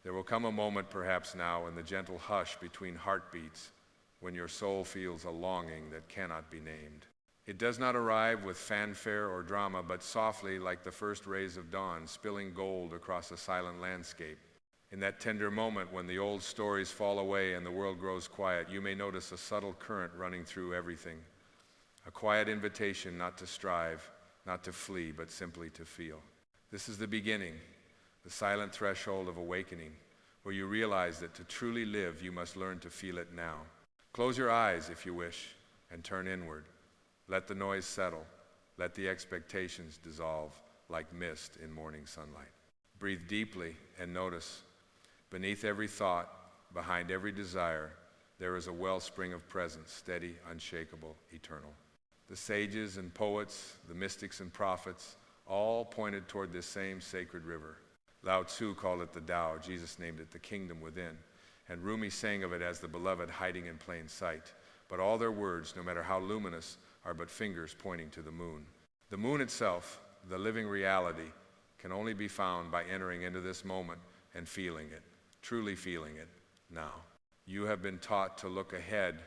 There will come a moment, perhaps now, in the gentle hush between heartbeats, when your soul feels a longing that cannot be named. It does not arrive with fanfare or drama, but softly like the first rays of dawn, spilling gold across a silent landscape. In that tender moment when the old stories fall away and the world grows quiet, you may notice a subtle current running through everything. A quiet invitation not to strive, not to flee, but simply to feel. This is the beginning, the silent threshold of awakening, where you realize that to truly live, you must learn to feel it now. Close your eyes, if you wish, and turn inward. Let the noise settle. Let the expectations dissolve like mist in morning sunlight. Breathe deeply and notice. Beneath every thought, behind every desire, there is a wellspring of presence, steady, unshakable, eternal. The sages and poets, the mystics and prophets, all pointed toward this same sacred river. Lao Tzu called it the Tao. Jesus named it the kingdom within. And Rumi sang of it as the beloved hiding in plain sight. But all their words, no matter how luminous, are but fingers pointing to the moon. The moon itself, the living reality, can only be found by entering into this moment and feeling it, truly feeling it now. You have been taught to look ahead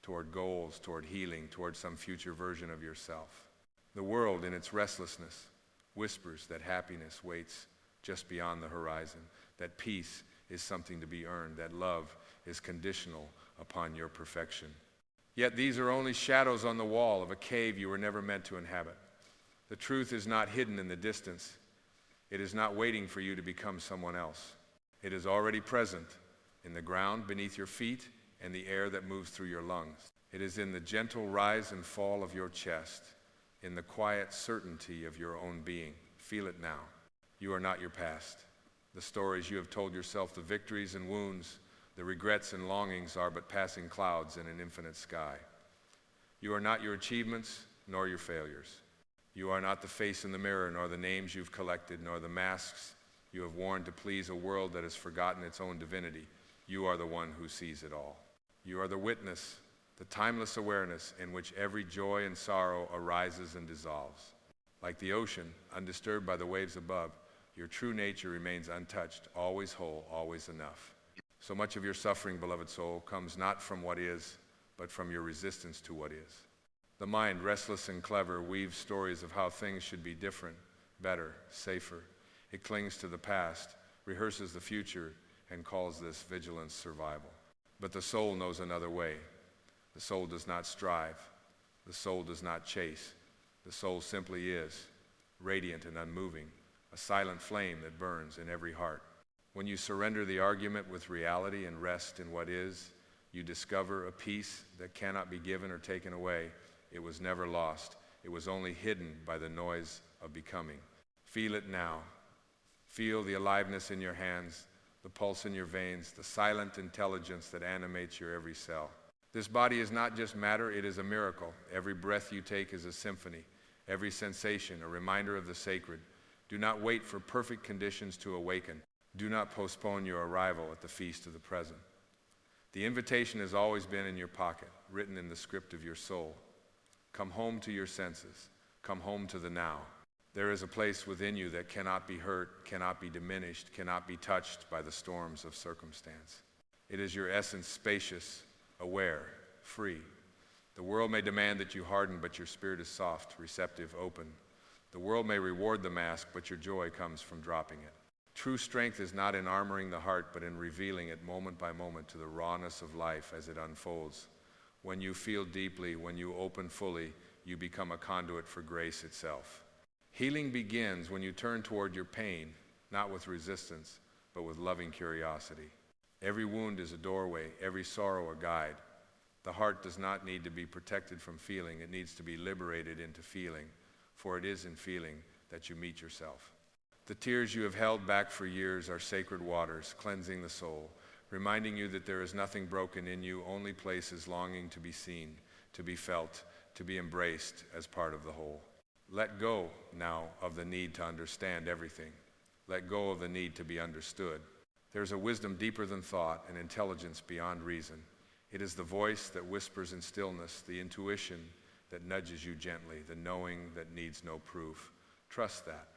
toward goals, toward healing, toward some future version of yourself. The world, in its restlessness, whispers that happiness waits just beyond the horizon, that peace is something to be earned, that love is conditional upon your perfection. Yet these are only shadows on the wall of a cave you were never meant to inhabit. The truth is not hidden in the distance. It is not waiting for you to become someone else. It is already present in the ground beneath your feet and the air that moves through your lungs. It is in the gentle rise and fall of your chest, in the quiet certainty of your own being. Feel it now. You are not your past. The stories you have told yourself, the victories and wounds, the regrets and longings are but passing clouds in an infinite sky. You are not your achievements nor your failures. You are not the face in the mirror, nor the names you've collected, nor the masks you have worn to please a world that has forgotten its own divinity. You are the one who sees it all. You are the witness, the timeless awareness in which every joy and sorrow arises and dissolves. Like the ocean, undisturbed by the waves above, your true nature remains untouched, always whole, always enough. So much of your suffering, beloved soul, comes not from what is, but from your resistance to what is. The mind, restless and clever, weaves stories of how things should be different, better, safer. It clings to the past, rehearses the future, and calls this vigilance survival. But the soul knows another way. The soul does not strive. The soul does not chase. The soul simply is, radiant and unmoving, a silent flame that burns in every heart. When you surrender the argument with reality and rest in what is, you discover a peace that cannot be given or taken away. It was never lost. It was only hidden by the noise of becoming. Feel it now. Feel the aliveness in your hands, the pulse in your veins, the silent intelligence that animates your every cell. This body is not just matter, it is a miracle. Every breath you take is a symphony. Every sensation, a reminder of the sacred. Do not wait for perfect conditions to awaken. Do not postpone your arrival at the feast of the present. The invitation has always been in your pocket, written in the script of your soul. Come home to your senses. Come home to the now. There is a place within you that cannot be hurt, cannot be diminished, cannot be touched by the storms of circumstance. It is your essence, spacious, aware, free. The world may demand that you harden, but your spirit is soft, receptive, open. The world may reward the mask, but your joy comes from dropping it. True strength is not in armoring the heart, but in revealing it moment by moment to the rawness of life as it unfolds. When you feel deeply, when you open fully, you become a conduit for grace itself. Healing begins when you turn toward your pain, not with resistance, but with loving curiosity. Every wound is a doorway, every sorrow a guide. The heart does not need to be protected from feeling, it needs to be liberated into feeling, for it is in feeling that you meet yourself. The tears you have held back for years are sacred waters, cleansing the soul, reminding you that there is nothing broken in you, only places longing to be seen, to be felt, to be embraced as part of the whole. Let go now of the need to understand everything. Let go of the need to be understood. There's a wisdom deeper than thought, an intelligence beyond reason. It is the voice that whispers in stillness, the intuition that nudges you gently, the knowing that needs no proof. Trust that.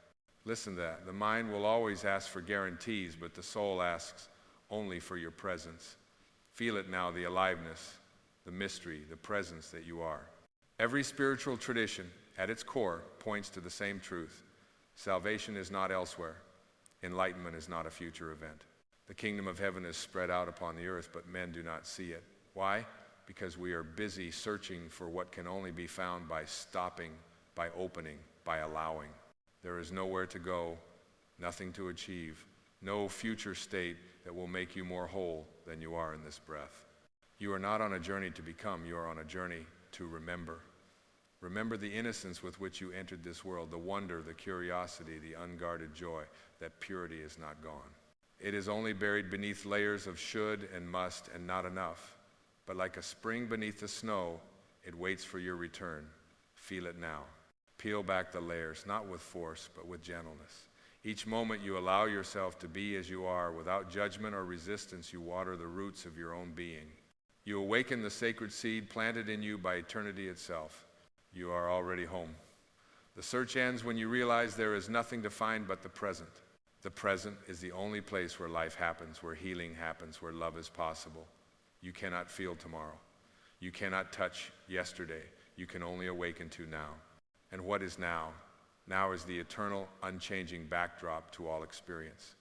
Listen to that. The mind will always ask for guarantees, but the soul asks only for your presence. Feel it now, the aliveness, the mystery, the presence that you are. Every spiritual tradition, at its core, points to the same truth. Salvation is not elsewhere. Enlightenment is not a future event. The kingdom of heaven is spread out upon the earth, but men do not see it. Why? Because we are busy searching for what can only be found by stopping, by opening, by allowing. There is nowhere to go, nothing to achieve, no future state that will make you more whole than you are in this breath. You are not on a journey to become, you are on a journey to remember. Remember the innocence with which you entered this world, the wonder, the curiosity, the unguarded joy. That purity is not gone. It is only buried beneath layers of should and must and not enough. But like a spring beneath the snow, it waits for your return. Feel it now. Peel back the layers, not with force, but with gentleness. Each moment you allow yourself to be as you are, without judgment or resistance, you water the roots of your own being. You awaken the sacred seed planted in you by eternity itself. You are already home. The search ends when you realize there is nothing to find but the present. The present is the only place where life happens, where healing happens, where love is possible. You cannot feel tomorrow. You cannot touch yesterday. You can only awaken to now. And what is now? Now is the eternal, unchanging backdrop to all experience.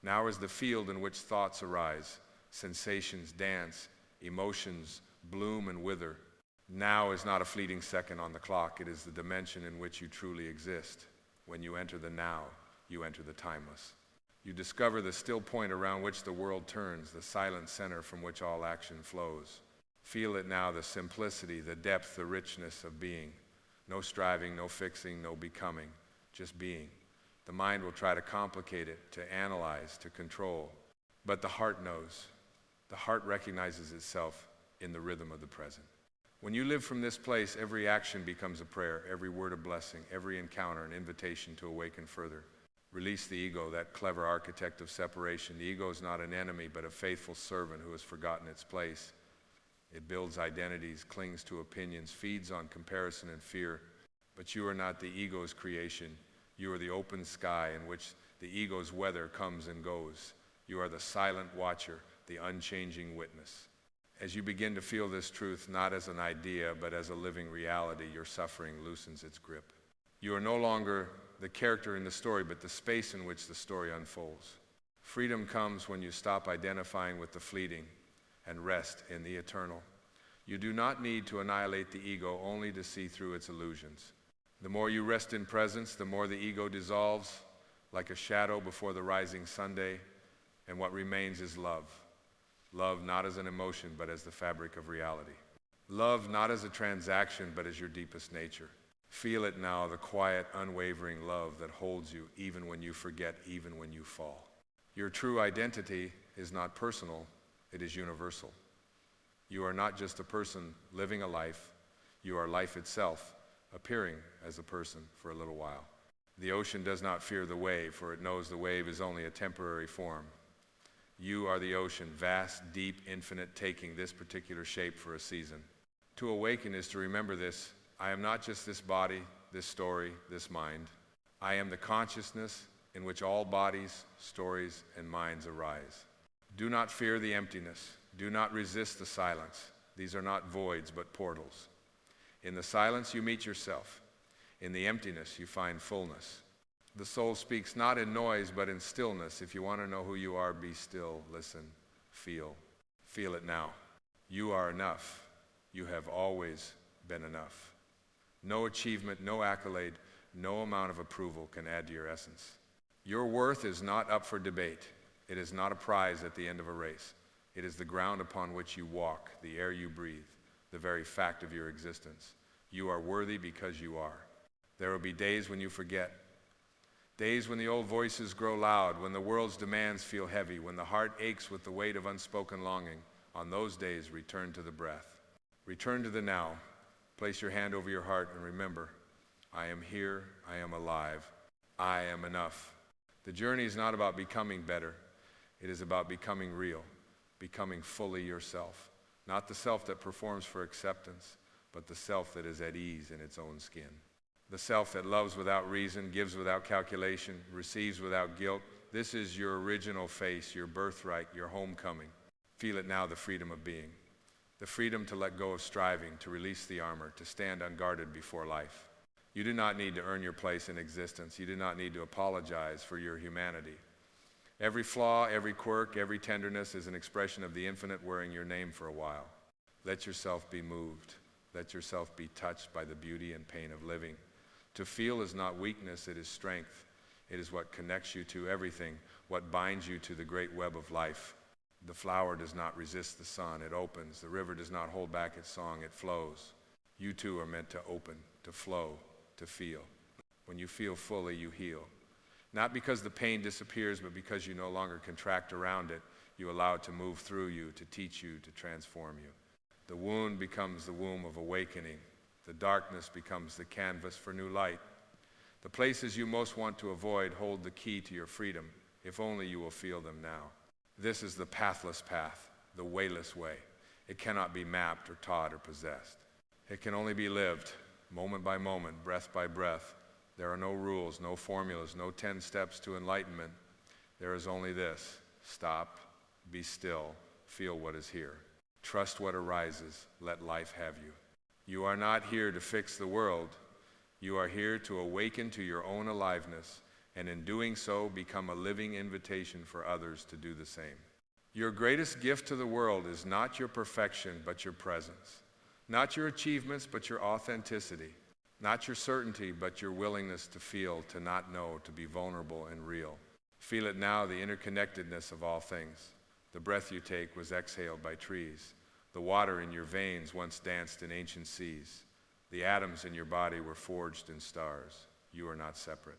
Now is the field in which thoughts arise, sensations dance, emotions bloom and wither. Now is not a fleeting second on the clock. It is the dimension in which you truly exist. When you enter the now, you enter the timeless. You discover the still point around which the world turns, the silent center from which all action flows. Feel it now, the simplicity, the depth, the richness of being. No striving, no fixing, no becoming, just being. The mind will try to complicate it, to analyze, to control. But the heart knows. The heart recognizes itself in the rhythm of the present. When you live from this place, every action becomes a prayer, every word a blessing, every encounter an invitation to awaken further. Release the ego, that clever architect of separation. The ego is not an enemy, but a faithful servant who has forgotten its place. It builds identities, clings to opinions, feeds on comparison and fear. But you are not the ego's creation. You are the open sky in which the ego's weather comes and goes. You are the silent watcher, the unchanging witness. As you begin to feel this truth, not as an idea, but as a living reality, your suffering loosens its grip. You are no longer the character in the story, but the space in which the story unfolds. Freedom comes when you stop identifying with the fleeting and rest in the eternal. You do not need to annihilate the ego only to see through its illusions. The more you rest in presence, the more the ego dissolves like a shadow before the rising Sunday, and what remains is love. Love not as an emotion, but as the fabric of reality. Love not as a transaction, but as your deepest nature. Feel it now, the quiet, unwavering love that holds you even when you forget, even when you fall. Your true identity is not personal, it is universal. You are not just a person living a life, you are life itself, appearing as a person for a little while. The ocean does not fear the wave, for it knows the wave is only a temporary form. You are the ocean, vast, deep, infinite, taking this particular shape for a season. To awaken is to remember this. I am not just this body, this story, this mind. I am the consciousness in which all bodies, stories, and minds arise. Do not fear the emptiness. Do not resist the silence. These are not voids, but portals. In the silence, you meet yourself. In the emptiness, you find fullness. The soul speaks not in noise, but in stillness. If you want to know who you are, be still, listen, feel. Feel it now. You are enough. You have always been enough. No achievement, no accolade, no amount of approval can add to your essence. Your worth is not up for debate. It is not a prize at the end of a race. It is the ground upon which you walk, the air you breathe, the very fact of your existence. You are worthy because you are. There will be days when you forget. Days when the old voices grow loud, when the world's demands feel heavy, when the heart aches with the weight of unspoken longing. On those days, return to the breath. Return to the now. Place your hand over your heart and remember, I am here, I am alive, I am enough. The journey is not about becoming better. It is about becoming real, becoming fully yourself. Not the self that performs for acceptance, but the self that is at ease in its own skin. the self that loves without reason, gives without calculation, receives without guilt. This is your original face, your birthright, your homecoming. Feel it now, the freedom of being. The freedom to let go of striving, to release the armor, to stand unguarded before life. You do not need to earn your place in existence. You do not need to apologize for your humanity. Every flaw, every quirk, every tenderness is an expression of the infinite wearing your name for a while. Let yourself be moved. Let yourself be touched by the beauty and pain of living. To feel is not weakness, it is strength. It is what connects you to everything, what binds you to the great web of life. The flower does not resist the sun, it opens. The river does not hold back its song, it flows. You too are meant to open, to flow, to feel. When you feel fully, you heal. Not because the pain disappears, but because you no longer contract around it. You allow it to move through you, to teach you, to transform you. The wound becomes the womb of awakening. The darkness becomes the canvas for new light. The places you most want to avoid hold the key to your freedom, if only you will feel them now. This is the pathless path, the wayless way. It cannot be mapped or taught or possessed. It can only be lived, moment by moment, breath by breath. There are no rules, no formulas, no 10 steps to enlightenment. There is only this: stop, be still, feel what is here. Trust what arises, let life have you. You are not here to fix the world. You are here to awaken to your own aliveness, and in doing so, become a living invitation for others to do the same. Your greatest gift to the world is not your perfection, but your presence. Not your achievements, but your authenticity. Not your certainty, but your willingness to feel, to not know, to be vulnerable and real. Feel it now, the interconnectedness of all things. The breath you take was exhaled by trees. The water in your veins once danced in ancient seas. The atoms in your body were forged in stars. You are not separate.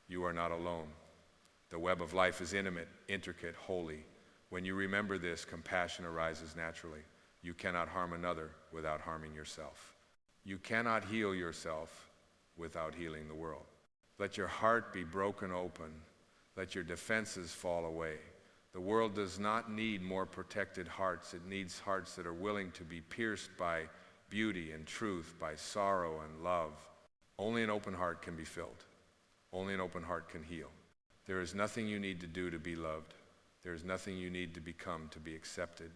You are not alone. The web of life is intimate, intricate, holy. When you remember this, compassion arises naturally. You cannot harm another without harming yourself. You cannot heal yourself without healing the world. Let your heart be broken open. Let your defenses fall away. The world does not need more protected hearts. It needs hearts that are willing to be pierced by beauty and truth, by sorrow and love. Only an open heart can be filled. Only an open heart can heal. There is nothing you need to do to be loved. There is nothing you need to become to be accepted.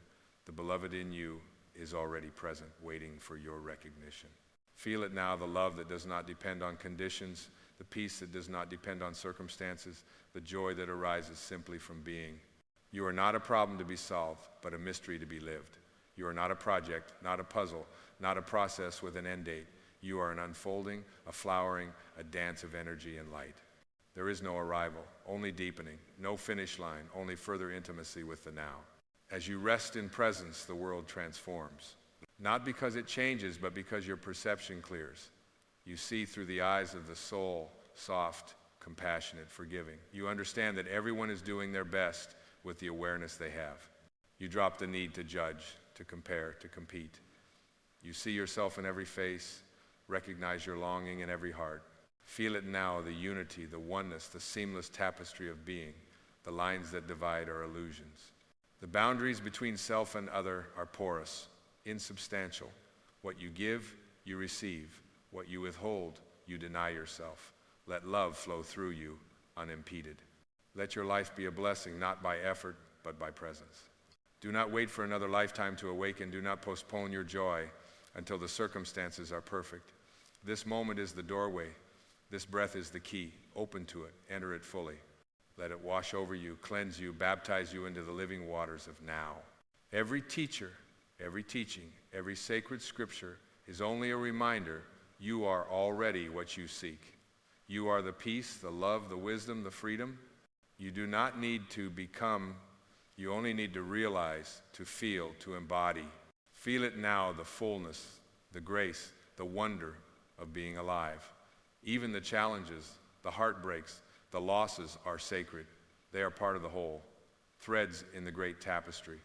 The beloved in you is already present, waiting for your recognition. Feel it now, the love that does not depend on conditions, the peace that does not depend on circumstances, the joy that arises simply from being. You are not a problem to be solved, but a mystery to be lived. You are not a project, not a puzzle, not a process with an end date. You are an unfolding, a flowering, a dance of energy and light. There is no arrival, only deepening, no finish line, only further intimacy with the now. As you rest in presence, the world transforms. Not because it changes, but because your perception clears. You see through the eyes of the soul, soft, compassionate, forgiving. You understand that everyone is doing their best with the awareness they have. You drop the need to judge, to compare, to compete. You see yourself in every face, recognize your longing in every heart. Feel it now, the unity, the oneness, the seamless tapestry of being. The lines that divide are illusions. The boundaries between self and other are porous, insubstantial. What you give, you receive. What you withhold, you deny yourself. Let love flow through you, unimpeded. Let your life be a blessing, not by effort, but by presence. Do not wait for another lifetime to awaken. Do not postpone your joy until the circumstances are perfect. This moment is the doorway. This breath is the key. Open to it. Enter it fully. Let it wash over you, cleanse you, baptize you into the living waters of now. Every teacher, every teaching, every sacred scripture is only a reminder you are already what you seek. You are the peace, the love, the wisdom, the freedom. You do not need to become, you only need to realize, to feel, to embody. Feel it now, the fullness, the grace, the wonder of being alive. Even the challenges, the heartbreaks, the losses are sacred. They are part of the whole, threads in the great tapestry.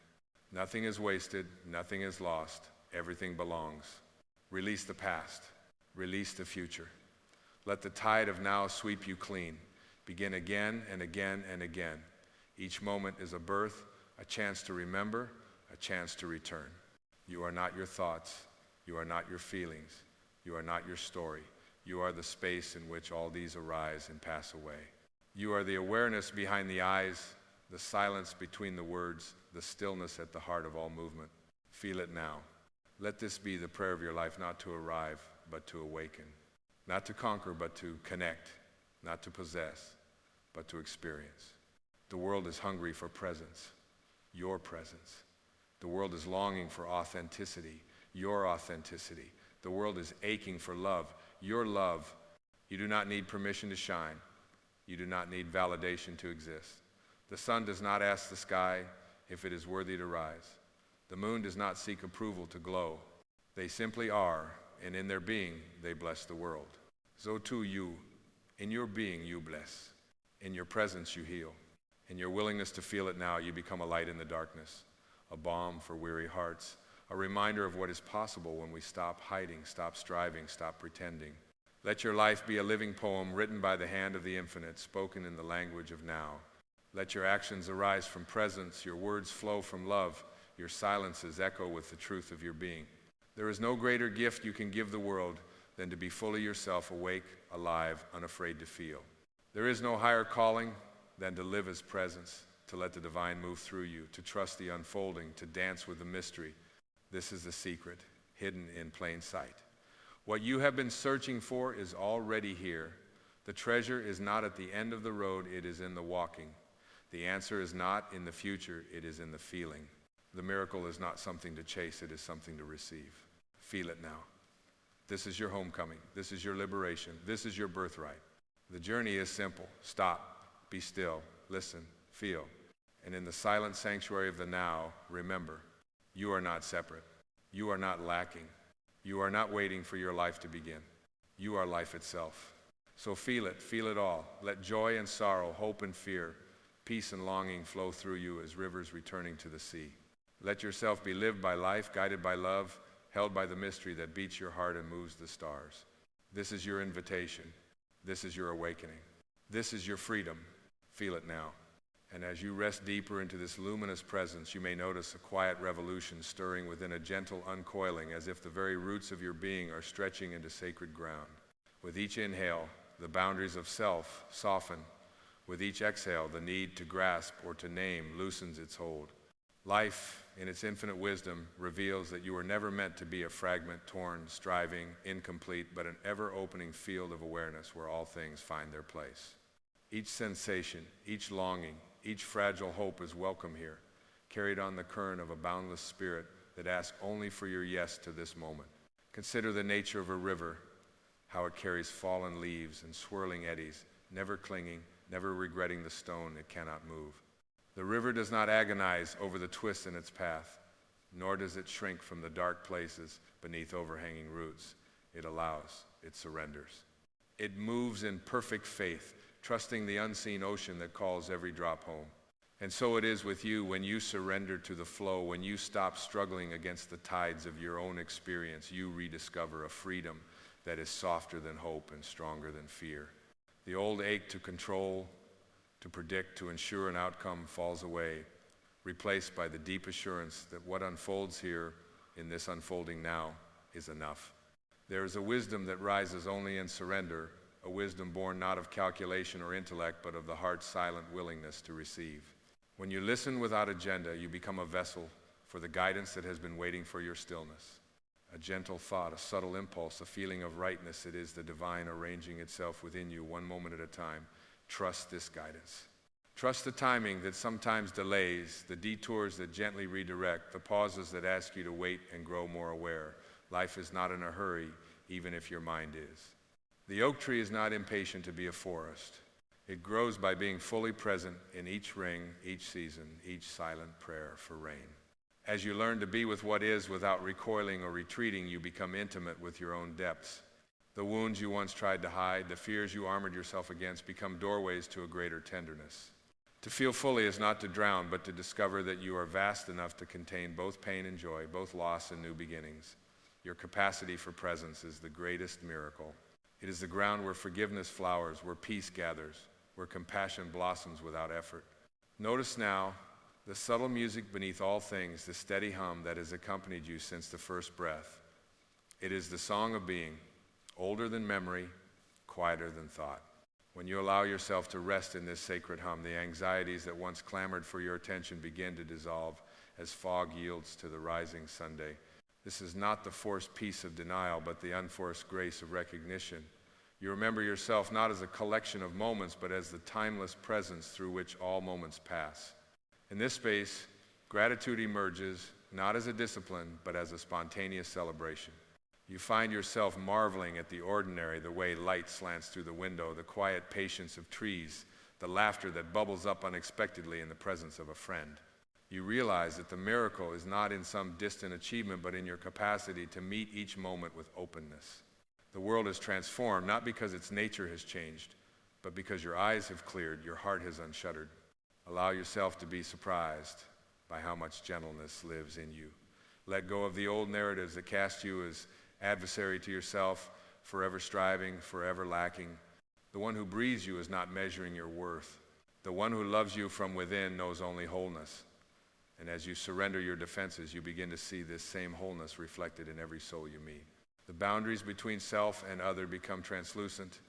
Nothing is wasted, nothing is lost, everything belongs. Release the past, release the future. Let the tide of now sweep you clean. Begin again and again and again. Each moment is a birth, a chance to remember, a chance to return. You are not your thoughts. You are not your feelings. You are not your story. You are the space in which all these arise and pass away. You are the awareness behind the eyes, the silence between the words, the stillness at the heart of all movement. Feel it now. Let this be the prayer of your life, not to arrive, but to awaken. Not to conquer, but to connect. Not to possess, but to experience. The world is hungry for presence, your presence. The world is longing for authenticity, your authenticity. The world is aching for love, your love. You do not need permission to shine. You do not need validation to exist. The sun does not ask the sky if it is worthy to rise. The moon does not seek approval to glow. They simply are, and in their being, they bless the world. So too you, in your being, you bless. In your presence, you heal. In your willingness to feel it now, you become a light in the darkness, a balm for weary hearts, a reminder of what is possible when we stop hiding, stop striving, stop pretending. Let your life be a living poem written by the hand of the infinite, spoken in the language of now. Let your actions arise from presence, your words flow from love, your silences echo with the truth of your being. There is no greater gift you can give the world than to be fully yourself, awake, alive, unafraid to feel. There is no higher calling than to live as presence, to let the divine move through you, to trust the unfolding, to dance with the mystery. This is the secret, hidden in plain sight. What you have been searching for is already here. The treasure is not at the end of the road, it is in the walking. The answer is not in the future, it is in the feeling. The miracle is not something to chase, it is something to receive. Feel it now. This is your homecoming. This is your liberation. This is your birthright. The journey is simple. Stop, be still, listen, feel. And in the silent sanctuary of the now, remember, you are not separate. You are not lacking. You are not waiting for your life to begin. You are life itself. So feel it all. Let joy and sorrow, hope and fear, peace and longing flow through you as rivers returning to the sea. Let yourself be lived by life, guided by love, held by the mystery that beats your heart and moves the stars. This is your invitation. This is your awakening. This is your freedom. Feel it now. And as you rest deeper into this luminous presence, you may notice a quiet revolution stirring within, a gentle uncoiling, as if the very roots of your being are stretching into sacred ground. With each inhale, the boundaries of self soften. With each exhale, the need to grasp or to name loosens its hold. Life, in its infinite wisdom, reveals that you were never meant to be a fragment, torn, striving, incomplete, but an ever-opening field of awareness where all things find their place. Each sensation, each longing, each fragile hope is welcome here, carried on the current of a boundless spirit that asks only for your yes to this moment. Consider the nature of a river, how it carries fallen leaves and swirling eddies, never clinging, never regretting the stone it cannot move. The river does not agonize over the twists in its path, nor does it shrink from the dark places beneath overhanging roots. It allows, it surrenders. It moves in perfect faith, trusting the unseen ocean that calls every drop home. And so it is with you when you surrender to the flow, when you stop struggling against the tides of your own experience, you rediscover a freedom that is softer than hope and stronger than fear. The old ache to control, to predict, to ensure an outcome falls away, replaced by the deep assurance that what unfolds here in this unfolding now is enough. There is a wisdom that rises only in surrender, a wisdom born not of calculation or intellect, but of the heart's silent willingness to receive. When you listen without agenda, you become a vessel for the guidance that has been waiting for your stillness. A gentle thought, a subtle impulse, a feeling of rightness, it is the divine arranging itself within you one moment at a time. Trust this guidance. Trust the timing that sometimes delays, the detours that gently redirect, the pauses that ask you to wait and grow more aware. Life is not in a hurry, even if your mind is. The oak tree is not impatient to be a forest. It grows by being fully present in each ring, each season, each silent prayer for rain. As you learn to be with what is without recoiling or retreating, you become intimate with your own depths. The wounds you once tried to hide, the fears you armored yourself against, become doorways to a greater tenderness. To feel fully is not to drown, but to discover that you are vast enough to contain both pain and joy, both loss and new beginnings. Your capacity for presence is the greatest miracle. It is the ground where forgiveness flowers, where peace gathers, where compassion blossoms without effort. Notice now the subtle music beneath all things, the steady hum that has accompanied you since the first breath. It is the song of being, older than memory, quieter than thought. When you allow yourself to rest in this sacred hum, the anxieties that once clamored for your attention begin to dissolve as fog yields to the rising Sunday. This is not the forced peace of denial, but the unforced grace of recognition. You remember yourself not as a collection of moments, but as the timeless presence through which all moments pass. In this space, gratitude emerges not as a discipline, but as a spontaneous celebration. You find yourself marveling at the ordinary, the way light slants through the window, the quiet patience of trees, the laughter that bubbles up unexpectedly in the presence of a friend. You realize that the miracle is not in some distant achievement, but in your capacity to meet each moment with openness. The world is transformed, not because its nature has changed, but because your eyes have cleared, your heart has unshuttered. Allow yourself to be surprised by how much gentleness lives in you. Let go of the old narratives that cast you as adversary to yourself, forever striving, forever lacking. The one who breathes you is not measuring your worth. The one who loves you from within knows only wholeness. And as you surrender your defenses, you begin to see this same wholeness reflected in every soul you meet. The boundaries between self and other become translucent,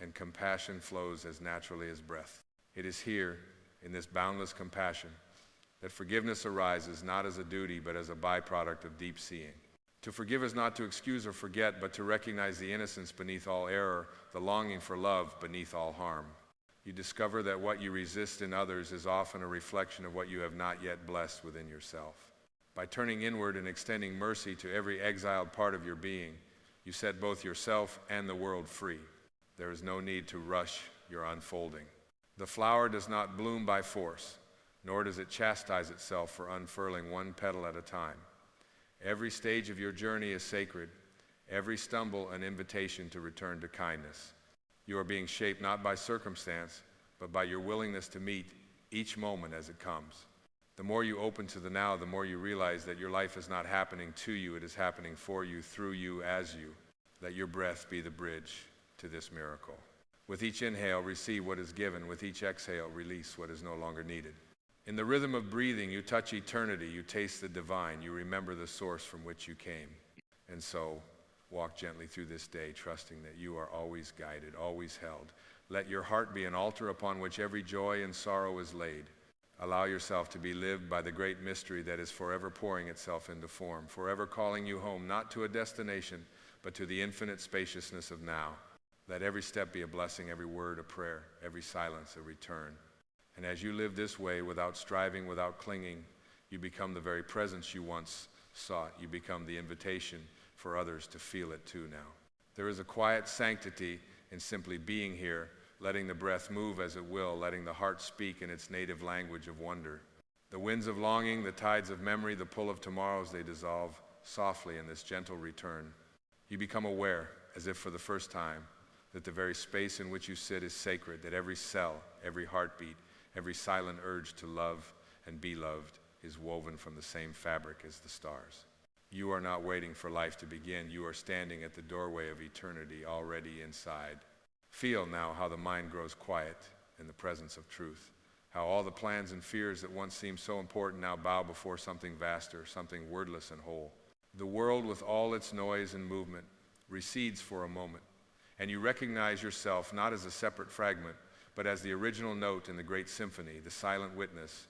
and compassion flows as naturally as breath. It is here, in this boundless compassion, that forgiveness arises not as a duty, but as a byproduct of deep seeing. To forgive is not to excuse or forget, but to recognize the innocence beneath all error, the longing for love beneath all harm. You discover that what you resist in others is often a reflection of what you have not yet blessed within yourself. By turning inward and extending mercy to every exiled part of your being, you set both yourself and the world free. There is no need to rush your unfolding. The flower does not bloom by force, nor does it chastise itself for unfurling one petal at a time. Every stage of your journey is sacred, every stumble an invitation to return to kindness. You are being shaped not by circumstance, but by your willingness to meet each moment as it comes. The more you open to the now, the more you realize that your life is not happening to you, it is happening for you, through you, as you. Let your breath be the bridge to this miracle. With each inhale, receive what is given. With each exhale, release what is no longer needed. In the rhythm of breathing, you touch eternity, you taste the divine, you remember the source from which you came. And so, walk gently through this day, trusting that you are always guided, always held. Let your heart be an altar upon which every joy and sorrow is laid. Allow yourself to be lived by the great mystery that is forever pouring itself into form, forever calling you home, not to a destination, but to the infinite spaciousness of now. Let every step be a blessing, every word a prayer, every silence a return. And as you live this way, without striving, without clinging, you become the very presence you once sought. You become the invitation for others to feel it too now. There is a quiet sanctity in simply being here, letting the breath move as it will, letting the heart speak in its native language of wonder. The winds of longing, the tides of memory, the pull of tomorrows, they dissolve softly in this gentle return. You become aware, as if for the first time, that the very space in which you sit is sacred, that every cell, every heartbeat, every silent urge to love and be loved is woven from the same fabric as the stars. You are not waiting for life to begin. You are standing at the doorway of eternity, already inside. Feel now how the mind grows quiet in the presence of truth, how all the plans and fears that once seemed so important now bow before something vaster, something wordless and whole. The world, with all its noise and movement, recedes for a moment, and you recognize yourself not as a separate fragment, but as the original note in the great symphony, the silent witness,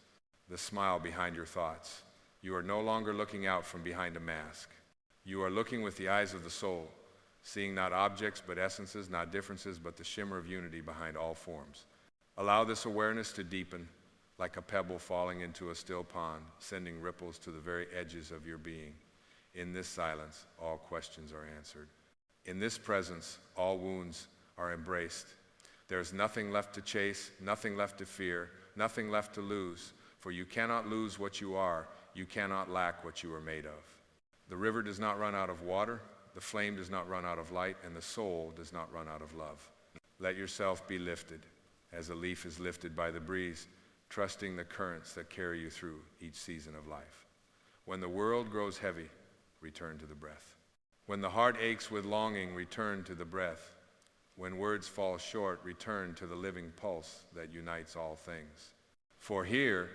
the smile behind your thoughts. You are no longer looking out from behind a mask. You are looking with the eyes of the soul, seeing not objects but essences, not differences but the shimmer of unity behind all forms. Allow this awareness to deepen like a pebble falling into a still pond, sending ripples to the very edges of your being. In this silence, all questions are answered. In this presence, all wounds are embraced. There is nothing left to chase, nothing left to fear, nothing left to lose, for you cannot lose what you are, you cannot lack what you are made of. The river does not run out of water, the flame does not run out of light, and the soul does not run out of love. Let yourself be lifted, as a leaf is lifted by the breeze, trusting the currents that carry you through each season of life. When the world grows heavy, return to the breath. When the heart aches with longing, return to the breath. When words fall short, return to the living pulse that unites all things. For here,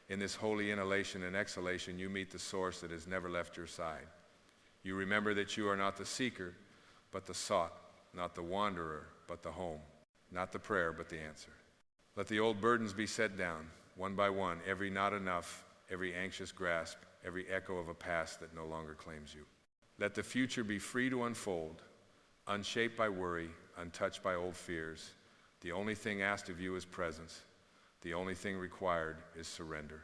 in this holy inhalation and exhalation, you meet the source that has never left your side. You remember that you are not the seeker, but the sought, not the wanderer, but the home, not the prayer, but the answer. Let the old burdens be set down, one by one, every not enough, every anxious grasp, every echo of a past that no longer claims you. Let the future be free to unfold, unshaped by worry, untouched by old fears. The only thing asked of you is presence. The only thing required is surrender.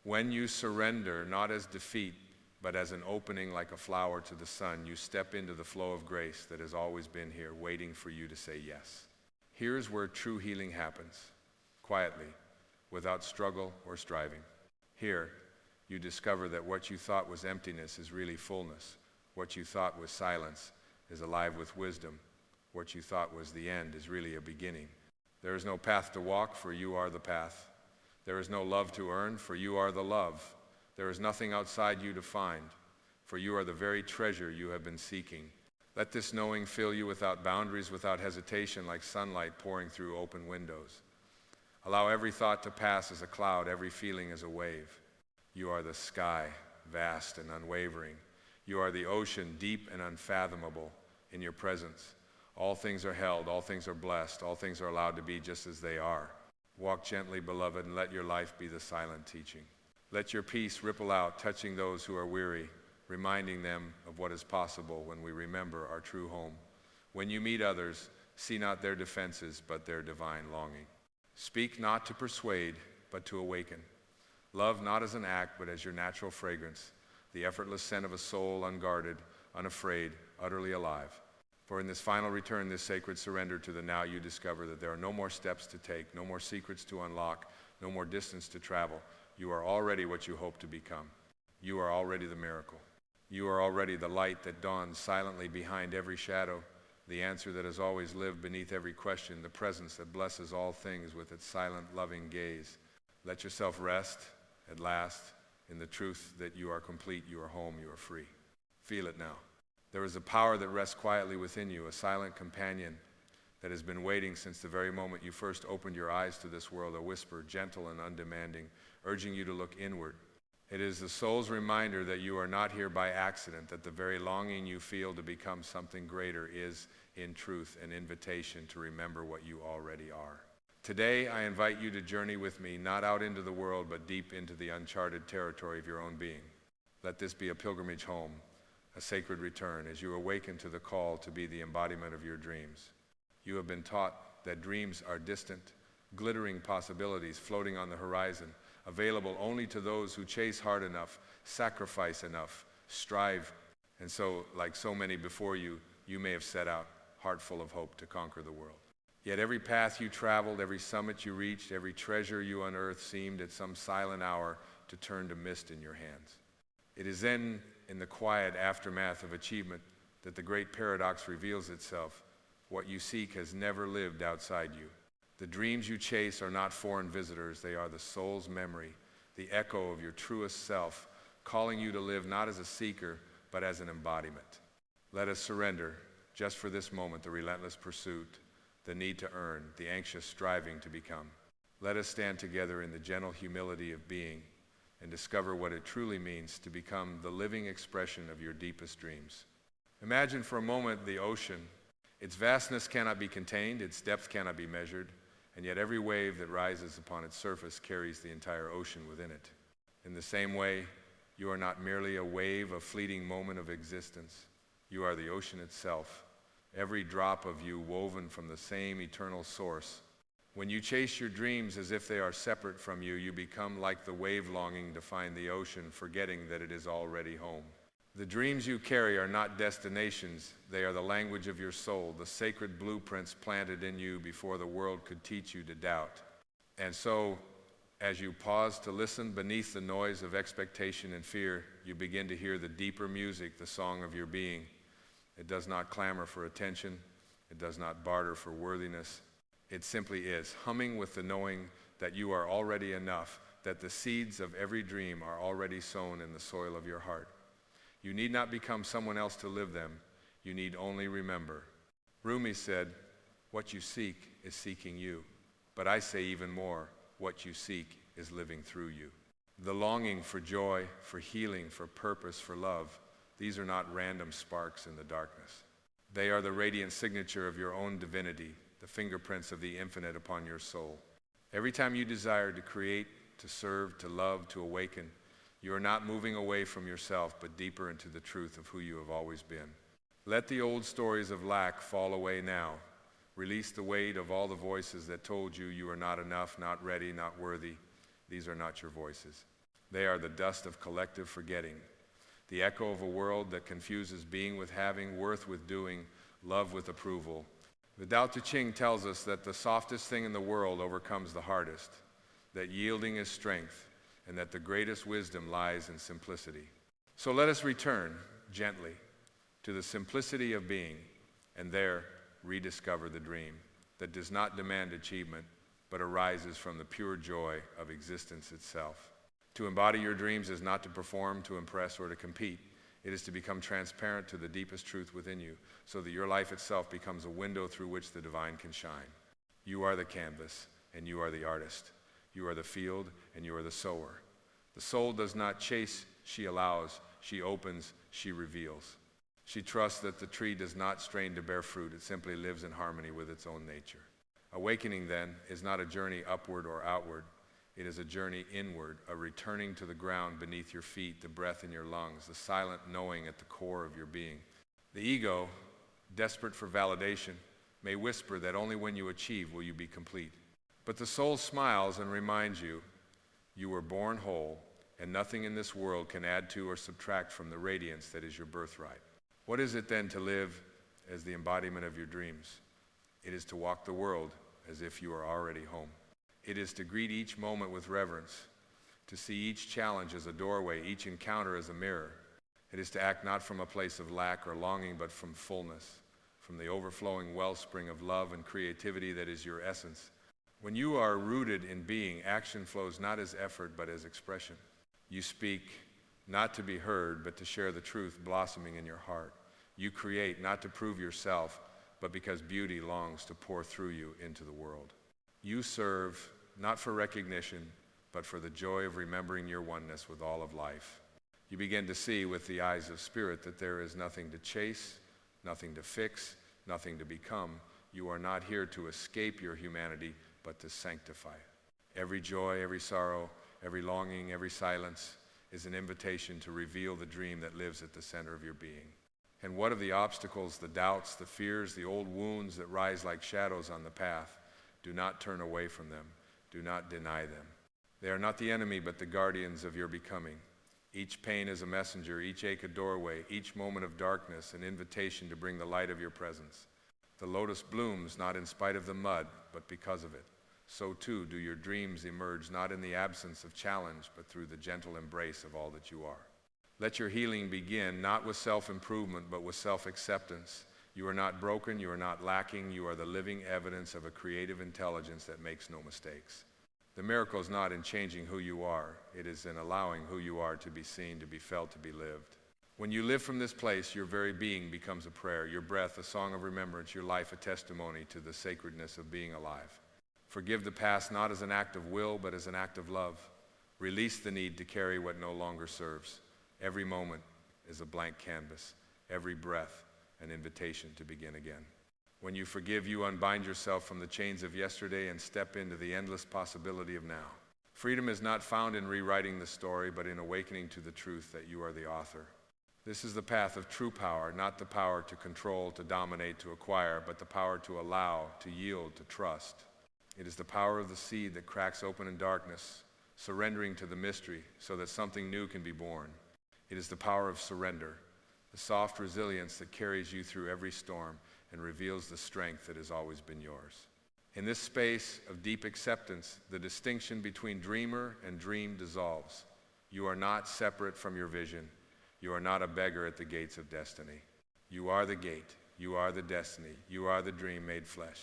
When you surrender, not as defeat, but as an opening like a flower to the sun, you step into the flow of grace that has always been here, waiting for you to say yes. Here's where true healing happens, quietly, without struggle or striving. Here, you discover that what you thought was emptiness is really fullness. What you thought was silence is alive with wisdom. What you thought was the end is really a beginning. There is no path to walk, for you are the path. There is no love to earn, for you are the love. There is nothing outside you to find, for you are the very treasure you have been seeking. Let this knowing fill you without boundaries, without hesitation, like sunlight pouring through open windows. Allow every thought to pass as a cloud, every feeling as a wave. You are the sky, vast and unwavering. You are the ocean, deep and unfathomable in your presence. All things are held, all things are blessed, all things are allowed to be just as they are. Walk gently, beloved, and let your life be the silent teaching. Let your peace ripple out, touching those who are weary, reminding them of what is possible when we remember our true home. When you meet others, see not their defenses, but their divine longing. Speak not to persuade, but to awaken. Love not as an act, but as your natural fragrance, the effortless scent of a soul unguarded, unafraid, utterly alive. For in this final return, this sacred surrender to the now, you discover that there are no more steps to take, no more secrets to unlock, no more distance to travel. You are already what you hope to become. You are already the miracle. You are already the light that dawns silently behind every shadow, the answer that has always lived beneath every question, the presence that blesses all things with its silent, loving gaze. Let yourself rest, at last, in the truth that you are complete, you are home, you are free. Feel it now. There is a power that rests quietly within you, a silent companion that has been waiting since the very moment you first opened your eyes to this world, a whisper, gentle and undemanding, urging you to look inward. It is the soul's reminder that you are not here by accident, that the very longing you feel to become something greater is, in truth, an invitation to remember what you already are. Today, I invite you to journey with me, not out into the world, but deep into the uncharted territory of your own being. Let this be a pilgrimage home, a sacred return, as you awaken to the call to be the embodiment of your dreams. You have been taught that dreams are distant, glittering possibilities floating on the horizon, available only to those who chase hard enough, sacrifice enough, strive. And so, like so many before you, you may have set out, heart full of hope, to conquer the world. Yet every path you traveled, every summit you reached, every treasure you unearthed seemed at some silent hour to turn to mist in your hands. It is then, in the quiet aftermath of achievement, that the great paradox reveals itself. What you seek has never lived outside you. The dreams you chase are not foreign visitors. They are the soul's memory, the echo of your truest self, calling you to live not as a seeker, but as an embodiment. Let us surrender, just for this moment, the relentless pursuit, the need to earn, the anxious striving to become. Let us stand together in the gentle humility of being and discover what it truly means to become the living expression of your deepest dreams. Imagine for a moment the ocean. Its vastness cannot be contained, its depth cannot be measured, and yet every wave that rises upon its surface carries the entire ocean within it. In the same way, you are not merely a wave, a fleeting moment of existence. You are the ocean itself, every drop of you woven from the same eternal source. When you chase your dreams as if they are separate from you, you become like the wave longing to find the ocean, forgetting that it is already home. The dreams you carry are not destinations. They are the language of your soul, the sacred blueprints planted in you before the world could teach you to doubt. And so, as you pause to listen beneath the noise of expectation and fear, you begin to hear the deeper music, the song of your being. It does not clamor for attention. It does not barter for worthiness. It simply is, humming with the knowing that you are already enough, that the seeds of every dream are already sown in the soil of your heart. You need not become someone else to live them. You need only remember. Rumi said, "What you seek is seeking you." But I say even more, what you seek is living through you. The longing for joy, for healing, for purpose, for love, these are not random sparks in the darkness. They are the radiant signature of your own divinity, the fingerprints of the infinite upon your soul. Every time you desire to create, to serve, to love, to awaken, you are not moving away from yourself, but deeper into the truth of who you have always been. Let the old stories of lack fall away now. Release the weight of all the voices that told you you are not enough, not ready, not worthy. These are not your voices. They are the dust of collective forgetting, the echo of a world that confuses being with having, worth with doing, love with approval. The Tao Te Ching tells us that the softest thing in the world overcomes the hardest, that yielding is strength, and that the greatest wisdom lies in simplicity. So let us return gently to the simplicity of being, and there rediscover the dream that does not demand achievement, but arises from the pure joy of existence itself. To embody your dreams is not to perform, to impress, or to compete. It is to become transparent to the deepest truth within you, so that your life itself becomes a window through which the divine can shine. You are the canvas, and you are the artist. You are the field, and you are the sower. The soul does not chase, she allows. She opens, she reveals. She trusts that the tree does not strain to bear fruit. It simply lives in harmony with its own nature. Awakening, then, is not a journey upward or outward. It is a journey inward, a returning to the ground beneath your feet, the breath in your lungs, the silent knowing at the core of your being. The ego, desperate for validation, may whisper that only when you achieve will you be complete. But the soul smiles and reminds you, you were born whole, and nothing in this world can add to or subtract from the radiance that is your birthright. What is it then to live as the embodiment of your dreams? It is to walk the world as if you are already home. It is to greet each moment with reverence, to see each challenge as a doorway, each encounter as a mirror. It is to act not from a place of lack or longing, but from fullness, from the overflowing wellspring of love and creativity that is your essence. When you are rooted in being, action flows not as effort, but as expression. You speak not to be heard, but to share the truth blossoming in your heart. You create not to prove yourself, but because beauty longs to pour through you into the world. You serve not for recognition, but for the joy of remembering your oneness with all of life. You begin to see with the eyes of spirit that there is nothing to chase, nothing to fix, nothing to become. You are not here to escape your humanity, but to sanctify it. Every joy, every sorrow, every longing, every silence is an invitation to reveal the dream that lives at the center of your being. And what of the obstacles, the doubts, the fears, the old wounds that rise like shadows on the path? Do not turn away from them. Do not deny them. They are not the enemy, but the guardians of your becoming. Each pain is a messenger, each ache a doorway, each moment of darkness an invitation to bring the light of your presence. The lotus blooms not in spite of the mud, but because of it. So too do your dreams emerge not in the absence of challenge, but through the gentle embrace of all that you are. Let your healing begin not with self-improvement, but with self-acceptance. You are not broken, you are not lacking, you are the living evidence of a creative intelligence that makes no mistakes. The miracle is not in changing who you are, it is in allowing who you are to be seen, to be felt, to be lived. When you live from this place, your very being becomes a prayer, your breath a song of remembrance, your life a testimony to the sacredness of being alive. Forgive the past not as an act of will, but as an act of love. Release the need to carry what no longer serves. Every moment is a blank canvas, every breath an invitation to begin again. When you forgive, you unbind yourself from the chains of yesterday and step into the endless possibility of now. Freedom is not found in rewriting the story, but in awakening to the truth that you are the author. This is the path of true power, not the power to control, to dominate, to acquire, but the power to allow, to yield, to trust. It is the power of the seed that cracks open in darkness, surrendering to the mystery so that something new can be born. It is the power of surrender, the soft resilience that carries you through every storm and reveals the strength that has always been yours. In this space of deep acceptance, the distinction between dreamer and dream dissolves. You are not separate from your vision. You are not a beggar at the gates of destiny. You are the gate. You are the destiny. You are the dream made flesh.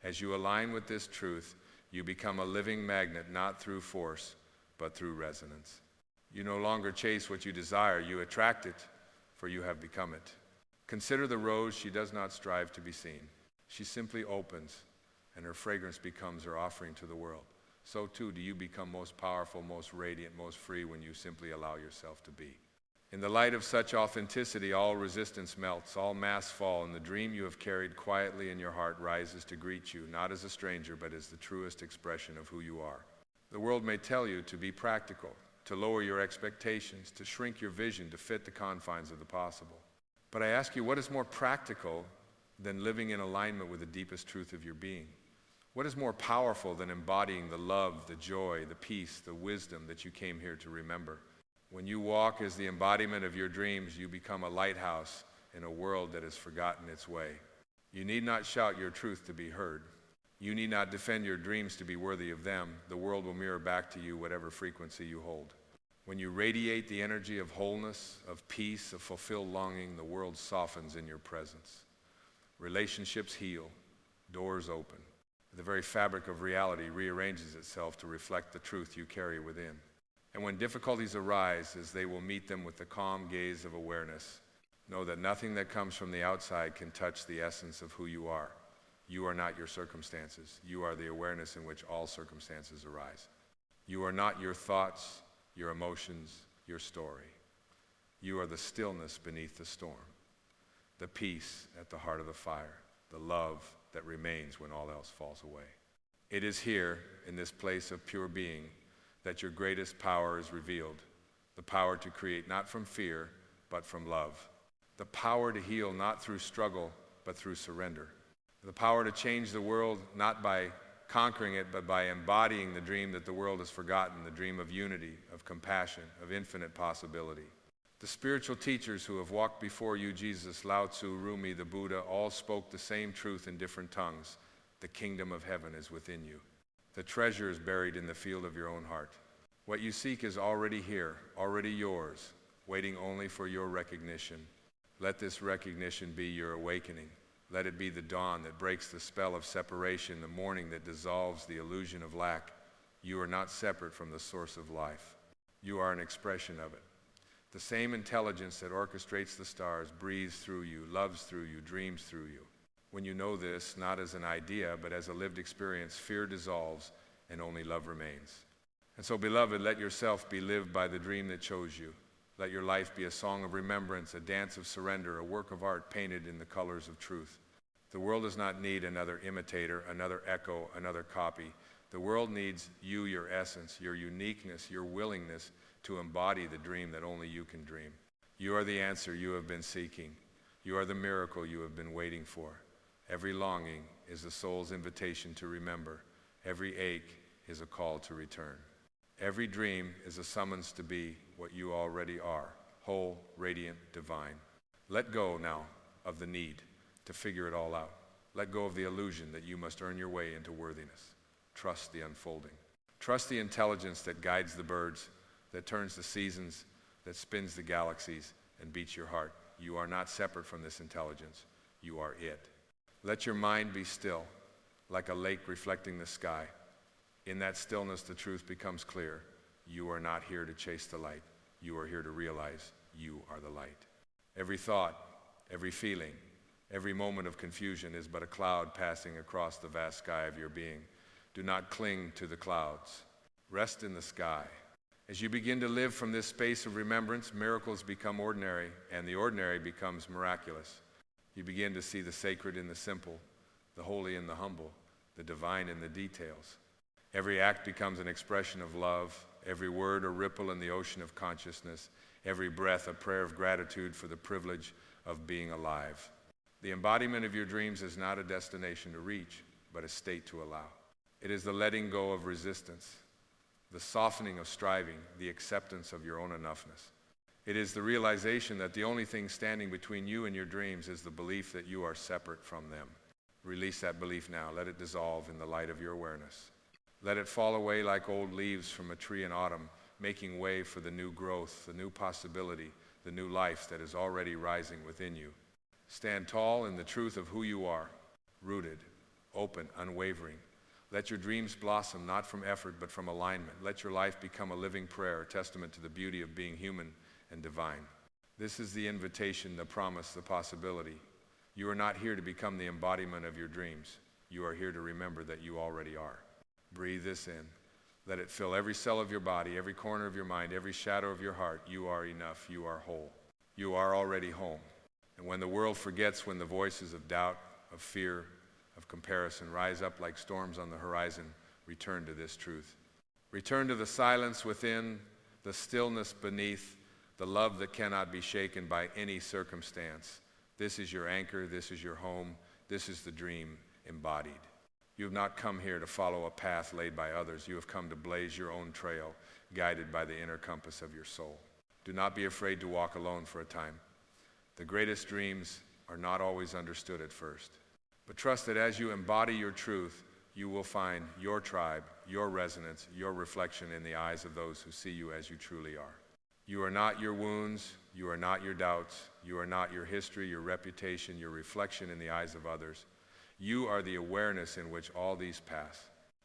As you align with this truth, you become a living magnet, not through force, but through resonance. You no longer chase what you desire, you attract it, for you have become it. Consider the rose, she does not strive to be seen. She simply opens, and her fragrance becomes her offering to the world. So too do you become most powerful, most radiant, most free when you simply allow yourself to be. In the light of such authenticity, all resistance melts, all masks fall, and the dream you have carried quietly in your heart rises to greet you, not as a stranger, but as the truest expression of who you are. The world may tell you to be practical, to lower your expectations, to shrink your vision to fit the confines of the possible. But I ask you, what is more practical than living in alignment with the deepest truth of your being? What is more powerful than embodying the love, the joy, the peace, the wisdom that you came here to remember? When you walk as the embodiment of your dreams, you become a lighthouse in a world that has forgotten its way. You need not shout your truth to be heard. You need not defend your dreams to be worthy of them. The world will mirror back to you whatever frequency you hold. When you radiate the energy of wholeness, of peace, of fulfilled longing, the world softens in your presence. Relationships heal, doors open. The very fabric of reality rearranges itself to reflect the truth you carry within. And when difficulties arise, as they will meet them with the calm gaze of awareness, know that nothing that comes from the outside can touch the essence of who you are. You are not your circumstances. You are the awareness in which all circumstances arise. You are not your thoughts, your emotions, your story. You are the stillness beneath the storm, the peace at the heart of the fire, the love that remains when all else falls away. It is here, in this place of pure being, that your greatest power is revealed, the power to create not from fear, but from love, the power to heal not through struggle, but through surrender, the power to change the world not by conquering it, but by embodying the dream that the world has forgotten, the dream of unity, of compassion, of infinite possibility. The spiritual teachers who have walked before you, Jesus, Lao Tzu, Rumi, the Buddha, all spoke the same truth in different tongues. The kingdom of heaven is within you. The treasure is buried in the field of your own heart. What you seek is already here, already yours, waiting only for your recognition. Let this recognition be your awakening. Let it be the dawn that breaks the spell of separation, the morning that dissolves the illusion of lack. You are not separate from the source of life. You are an expression of it. The same intelligence that orchestrates the stars breathes through you, loves through you, dreams through you. When you know this, not as an idea, but as a lived experience, fear dissolves and only love remains. And so, beloved, let yourself be lived by the dream that chose you. Let your life be a song of remembrance, a dance of surrender, a work of art painted in the colors of truth. The world does not need another imitator, another echo, another copy. The world needs you, your essence, your uniqueness, your willingness to embody the dream that only you can dream. You are the answer you have been seeking. You are the miracle you have been waiting for. Every longing is the soul's invitation to remember. Every ache is a call to return. Every dream is a summons to be what you already are, whole, radiant, divine. Let go now of the need to figure it all out. Let go of the illusion that you must earn your way into worthiness. Trust the unfolding. Trust the intelligence that guides the birds, that turns the seasons, that spins the galaxies, and beats your heart. You are not separate from this intelligence. You are it. Let your mind be still, like a lake reflecting the sky. In that stillness, the truth becomes clear. You are not here to chase the light. You are here to realize you are the light. Every thought, every feeling, every moment of confusion is but a cloud passing across the vast sky of your being. Do not cling to the clouds. Rest in the sky. As you begin to live from this space of remembrance, miracles become ordinary, and the ordinary becomes miraculous. You begin to see the sacred in the simple, the holy in the humble, the divine in the details. Every act becomes an expression of love, every word a ripple in the ocean of consciousness, every breath a prayer of gratitude for the privilege of being alive. The embodiment of your dreams is not a destination to reach, but a state to allow. It is the letting go of resistance, the softening of striving, the acceptance of your own enoughness. It is the realization that the only thing standing between you and your dreams is the belief that you are separate from them. Release that belief now. Let it dissolve in the light of your awareness. Let it fall away like old leaves from a tree in autumn, making way for the new growth, the new possibility, the new life that is already rising within you. Stand tall in the truth of who you are, rooted, open, unwavering. Let your dreams blossom not from effort but from alignment. Let your life become a living prayer, a testament to the beauty of being human and divine. This is the invitation, the promise, the possibility. You are not here to become the embodiment of your dreams. You are here to remember that you already are. Breathe this in. Let it fill every cell of your body, every corner of your mind, every shadow of your heart. You are enough. You are whole. You are already home. And when the world forgets, when the voices of doubt, of fear, of comparison rise up like storms on the horizon, return to this truth. Return to the silence within, the stillness beneath, the love that cannot be shaken by any circumstance. This is your anchor. This is your home. This is the dream embodied. You have not come here to follow a path laid by others. You have come to blaze your own trail, guided by the inner compass of your soul. Do not be afraid to walk alone for a time. The greatest dreams are not always understood at first. But trust that as you embody your truth, you will find your tribe, your resonance, your reflection in the eyes of those who see you as you truly are. You are not your wounds. You are not your doubts. You are not your history, your reputation, your reflection in the eyes of others. You are the awareness in which all these pass.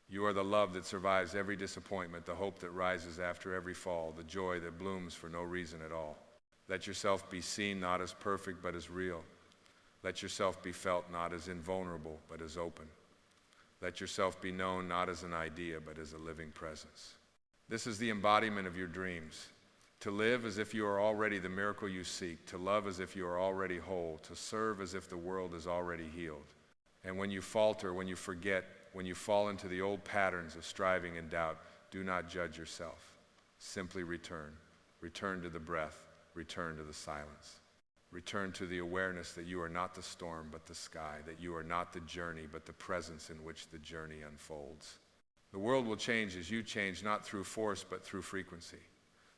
You are the love that survives every disappointment, the hope that rises after every fall, the joy that blooms for no reason at all. Let yourself be seen not as perfect but as real. Let yourself be felt not as invulnerable but as open. Let yourself be known not as an idea but as a living presence. This is the embodiment of your dreams. To live as if you are already the miracle you seek, to love as if you are already whole, to serve as if the world is already healed. And when you falter, when you forget, when you fall into the old patterns of striving and doubt, do not judge yourself. Simply return. Return to the breath. Return to the silence. Return to the awareness that you are not the storm but the sky, that you are not the journey but the presence in which the journey unfolds. The world will change as you change, not through force but through frequency.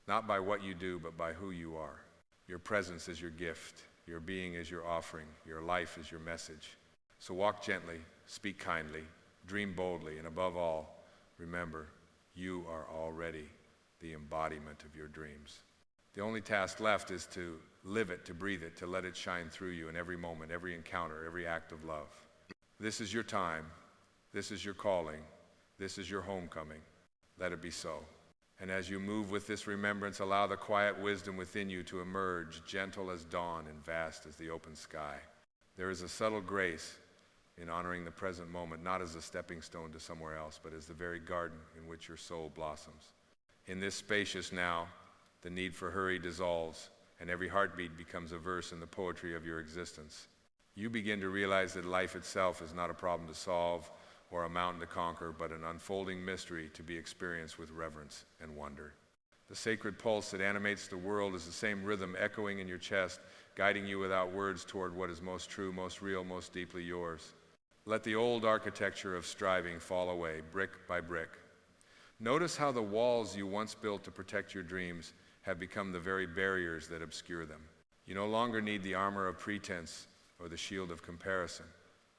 Not by what you do but by who you are. Your presence is your gift. Your being is your offering. Your life is your message. So walk gently, speak kindly, dream boldly, and above all, remember, you are already the embodiment of your dreams. The only task left is to live it, to breathe it, to let it shine through you in every moment, every encounter, every act of love. This is your time. This is your calling. This is your homecoming. Let it be so. And as you move with this remembrance, allow the quiet wisdom within you to emerge, gentle as dawn and vast as the open sky. There is a subtle grace in honoring the present moment, not as a stepping stone to somewhere else, but as the very garden in which your soul blossoms. In this spacious now, the need for hurry dissolves, and every heartbeat becomes a verse in the poetry of your existence. You begin to realize that life itself is not a problem to solve or a mountain to conquer, but an unfolding mystery to be experienced with reverence and wonder. The sacred pulse that animates the world is the same rhythm echoing in your chest, guiding you without words toward what is most true, most real, most deeply yours. Let the old architecture of striving fall away, brick by brick. Notice how the walls you once built to protect your dreams have become the very barriers that obscure them. You no longer need the armor of pretense or the shield of comparison.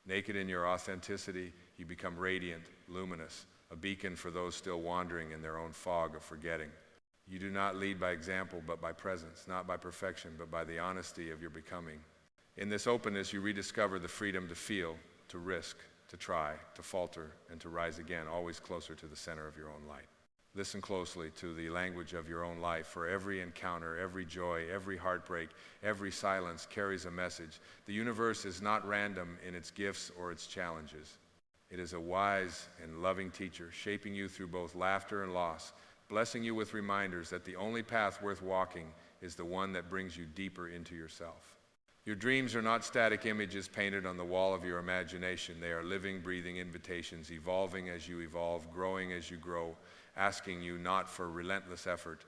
Naked in your authenticity, you become radiant, luminous, a beacon for those still wandering in their own fog of forgetting. You do not lead by example, but by presence, not by perfection, but by the honesty of your becoming. In this openness, you rediscover the freedom to feel, to risk, to try, to falter, and to rise again, always closer to the center of your own light. Listen closely to the language of your own life, for every encounter, every joy, every heartbreak, every silence carries a message. The universe is not random in its gifts or its challenges. It is a wise and loving teacher, shaping you through both laughter and loss, blessing you with reminders that the only path worth walking is the one that brings you deeper into yourself. Your dreams are not static images painted on the wall of your imagination. They are living, breathing invitations, evolving as you evolve, growing as you grow, asking you not for relentless effort,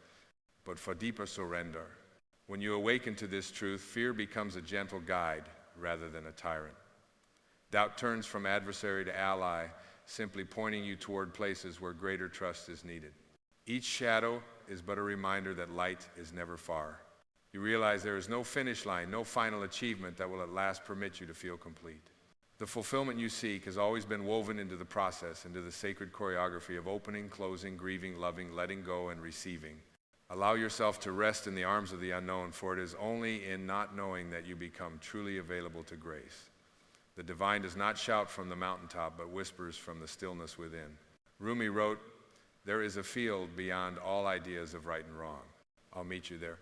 but for deeper surrender. When you awaken to this truth, fear becomes a gentle guide rather than a tyrant. Doubt turns from adversary to ally, simply pointing you toward places where greater trust is needed. Each shadow is but a reminder that light is never far. You realize there is no finish line, no final achievement that will at last permit you to feel complete. The fulfillment you seek has always been woven into the process, into the sacred choreography of opening, closing, grieving, loving, letting go, and receiving. Allow yourself to rest in the arms of the unknown, for it is only in not knowing that you become truly available to grace. The divine does not shout from the mountaintop, but whispers from the stillness within. Rumi wrote, "There is a field beyond all ideas of right and wrong. I'll meet you there."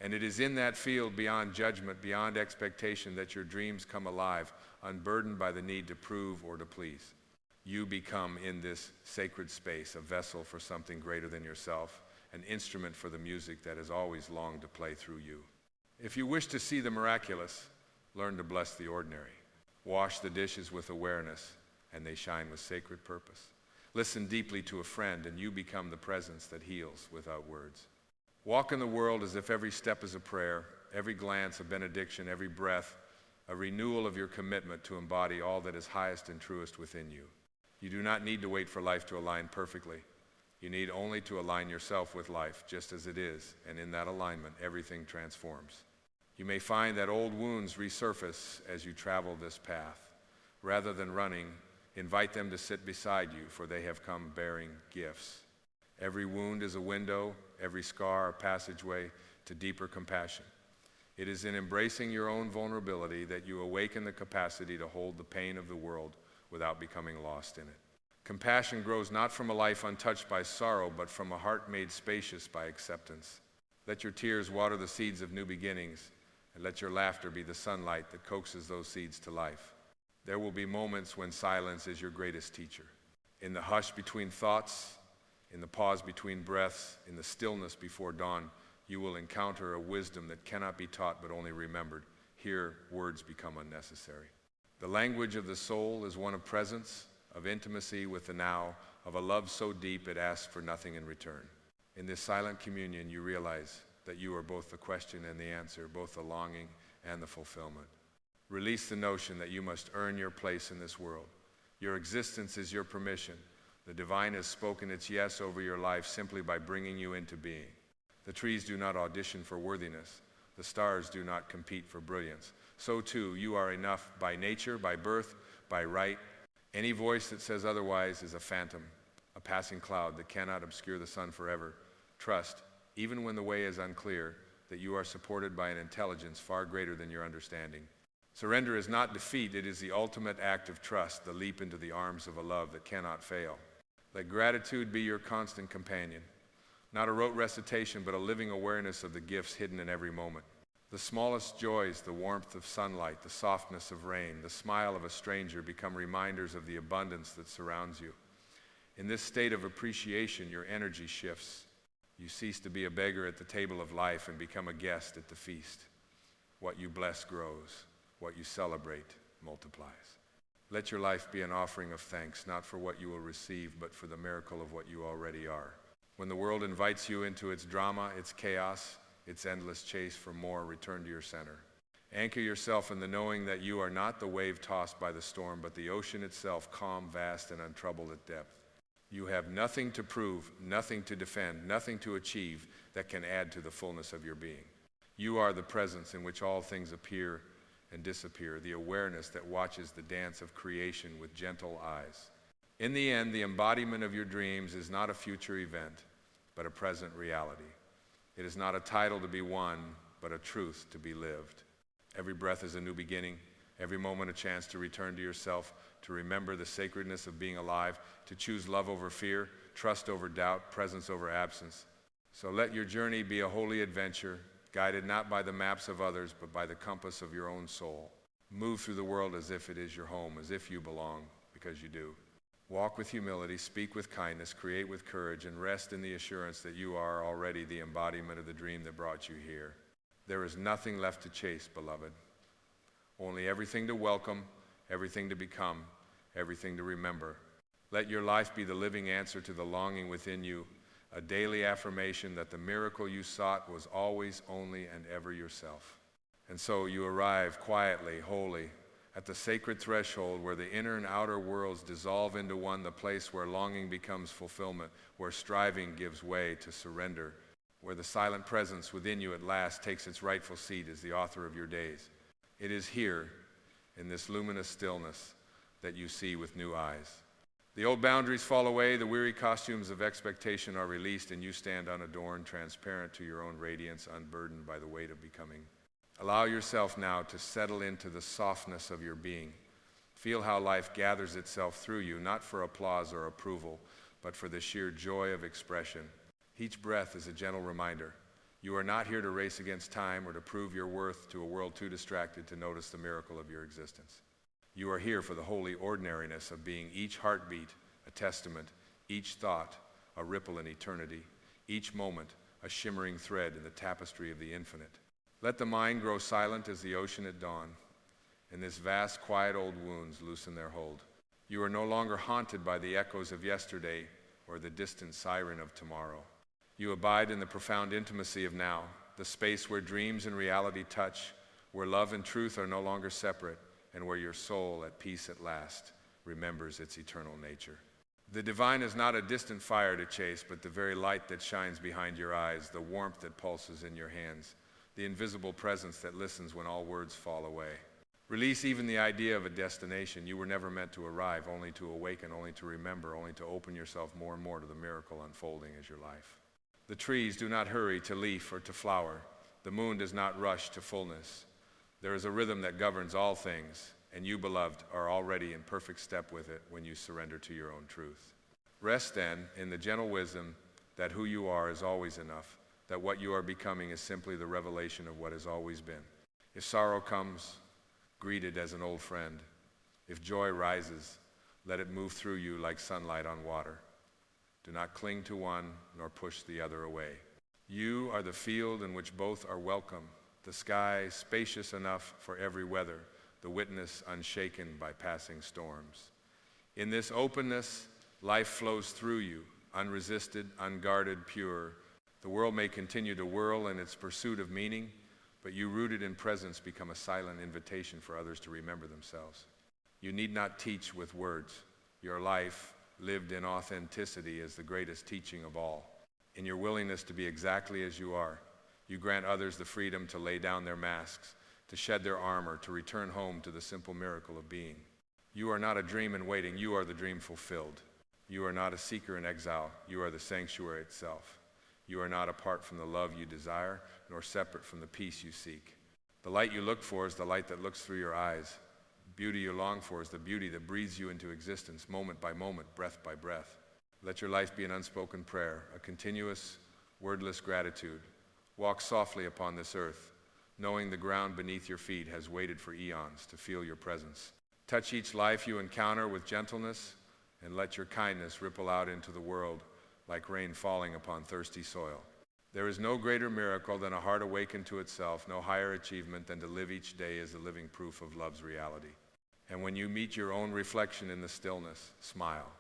And it is in that field beyond judgment, beyond expectation, that your dreams come alive, unburdened by the need to prove or to please. You become, in this sacred space, a vessel for something greater than yourself, an instrument for the music that has always longed to play through you. If you wish to see the miraculous, learn to bless the ordinary. Wash the dishes with awareness, and they shine with sacred purpose. Listen deeply to a friend, and you become the presence that heals without words. Walk in the world as if every step is a prayer, every glance a benediction, every breath a renewal of your commitment to embody all that is highest and truest within you. You do not need to wait for life to align perfectly. You need only to align yourself with life just as it is, and in that alignment, everything transforms. You may find that old wounds resurface as you travel this path. Rather than running, invite them to sit beside you, for they have come bearing gifts. Every wound is a window, every scar a passageway to deeper compassion. It is in embracing your own vulnerability that you awaken the capacity to hold the pain of the world without becoming lost in it. Compassion grows not from a life untouched by sorrow, but from a heart made spacious by acceptance. Let your tears water the seeds of new beginnings, and let your laughter be the sunlight that coaxes those seeds to life. There will be moments when silence is your greatest teacher. In the hush between thoughts, in the pause between breaths, in the stillness before dawn, you will encounter a wisdom that cannot be taught but only remembered. Here, words become unnecessary. The language of the soul is one of presence, of intimacy with the now, of a love so deep it asks for nothing in return. In this silent communion, you realize that you are both the question and the answer, both the longing and the fulfillment. Release the notion that you must earn your place in this world. Your existence is your permission. The divine has spoken its yes over your life simply by bringing you into being. The trees do not audition for worthiness. The stars do not compete for brilliance. So too, you are enough by nature, by birth, by right. Any voice that says otherwise is a phantom, a passing cloud that cannot obscure the sun forever. Trust, even when the way is unclear, that you are supported by an intelligence far greater than your understanding. Surrender is not defeat, it is the ultimate act of trust, the leap into the arms of a love that cannot fail. Let gratitude be your constant companion, not a rote recitation, but a living awareness of the gifts hidden in every moment. The smallest joys, the warmth of sunlight, the softness of rain, the smile of a stranger become reminders of the abundance that surrounds you. In this state of appreciation, your energy shifts. You cease to be a beggar at the table of life and become a guest at the feast. What you bless grows. What you celebrate multiplies. Let your life be an offering of thanks, not for what you will receive, but for the miracle of what you already are. When the world invites you into its drama, its chaos, its endless chase for more, return to your center. Anchor yourself in the knowing that you are not the wave tossed by the storm, but the ocean itself, calm, vast, and untroubled at depth. You have nothing to prove, nothing to defend, nothing to achieve that can add to the fullness of your being. You are the presence in which all things appear and disappear, the awareness that watches the dance of creation with gentle eyes. In the end, the embodiment of your dreams is not a future event, but a present reality. It is not a title to be won, but a truth to be lived. Every breath is a new beginning, every moment a chance to return to yourself, to remember the sacredness of being alive, to choose love over fear, trust over doubt, presence over absence. So let your journey be a holy adventure, guided not by the maps of others, but by the compass of your own soul. Move through the world as if it is your home, as if you belong, because you do. Walk with humility, speak with kindness, create with courage, and rest in the assurance that you are already the embodiment of the dream that brought you here. There is nothing left to chase, beloved. Only everything to welcome, everything to become, everything to remember. Let your life be the living answer to the longing within you, a daily affirmation that the miracle you sought was always, only, and ever yourself. And so you arrive quietly, wholly, at the sacred threshold where the inner and outer worlds dissolve into one, the place where longing becomes fulfillment, where striving gives way to surrender, where the silent presence within you at last takes its rightful seat as the author of your days. It is here, in this luminous stillness, that you see with new eyes. The old boundaries fall away, the weary costumes of expectation are released, and you stand unadorned, transparent to your own radiance, unburdened by the weight of becoming. Allow yourself now to settle into the softness of your being. Feel how life gathers itself through you, not for applause or approval, but for the sheer joy of expression. Each breath is a gentle reminder. You are not here to race against time or to prove your worth to a world too distracted to notice the miracle of your existence. You are here for the holy ordinariness of being, each heartbeat a testament, each thought a ripple in eternity, each moment a shimmering thread in the tapestry of the infinite. Let the mind grow silent as the ocean at dawn, and this vast, quiet old wounds loosen their hold. You are no longer haunted by the echoes of yesterday or the distant siren of tomorrow. You abide in the profound intimacy of now, the space where dreams and reality touch, where love and truth are no longer separate, and where your soul, at peace at last, remembers its eternal nature. The divine is not a distant fire to chase, but the very light that shines behind your eyes, the warmth that pulses in your hands, the invisible presence that listens when all words fall away. Release even the idea of a destination. You were never meant to arrive, only to awaken, only to remember, only to open yourself more and more to the miracle unfolding as your life. The trees do not hurry to leaf or to flower. The moon does not rush to fullness. There is a rhythm that governs all things, and you, beloved, are already in perfect step with it when you surrender to your own truth. Rest then in the gentle wisdom that who you are is always enough, that what you are becoming is simply the revelation of what has always been. If sorrow comes, greet it as an old friend. If joy rises, let it move through you like sunlight on water. Do not cling to one nor push the other away. You are the field in which both are welcome, the sky spacious enough for every weather, the witness unshaken by passing storms. In this openness, life flows through you, unresisted, unguarded, pure. The world may continue to whirl in its pursuit of meaning, but you, rooted in presence, become a silent invitation for others to remember themselves. You need not teach with words. Your life, lived in authenticity, is the greatest teaching of all. In your willingness to be exactly as you are, you grant others the freedom to lay down their masks, to shed their armor, to return home to the simple miracle of being. You are not a dream in waiting. You are the dream fulfilled. You are not a seeker in exile. You are the sanctuary itself. You are not apart from the love you desire, nor separate from the peace you seek. The light you look for is the light that looks through your eyes. Beauty you long for is the beauty that breathes you into existence, moment by moment, breath by breath. Let your life be an unspoken prayer, a continuous, wordless gratitude. Walk softly upon this earth, knowing the ground beneath your feet has waited for eons to feel your presence. Touch each life you encounter with gentleness, and let your kindness ripple out into the world like rain falling upon thirsty soil. There is no greater miracle than a heart awakened to itself, no higher achievement than to live each day as the living proof of love's reality. And when you meet your own reflection in the stillness, smile.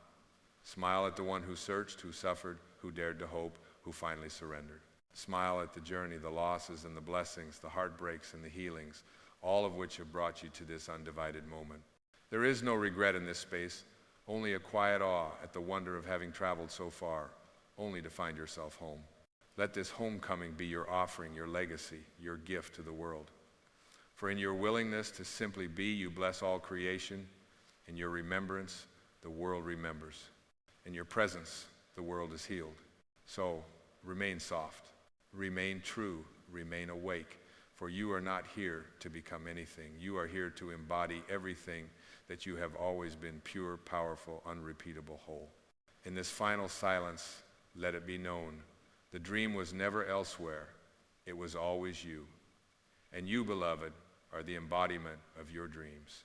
Smile at the one who searched, who suffered, who dared to hope, who finally surrendered. Smile at the journey, the losses and the blessings, the heartbreaks and the healings, all of which have brought you to this undivided moment. There is no regret in this space, only a quiet awe at the wonder of having traveled so far, only to find yourself home. Let this homecoming be your offering, your legacy, your gift to the world. For in your willingness to simply be, you bless all creation. In your remembrance, the world remembers. In your presence, the world is healed. So, remain soft, remain true, remain awake, for you are not here to become anything. You are here to embody everything that you have always been: pure, powerful, unrepeatable, whole. In this final silence, let it be known, the dream was never elsewhere, it was always you. And you, beloved, are the embodiment of your dreams.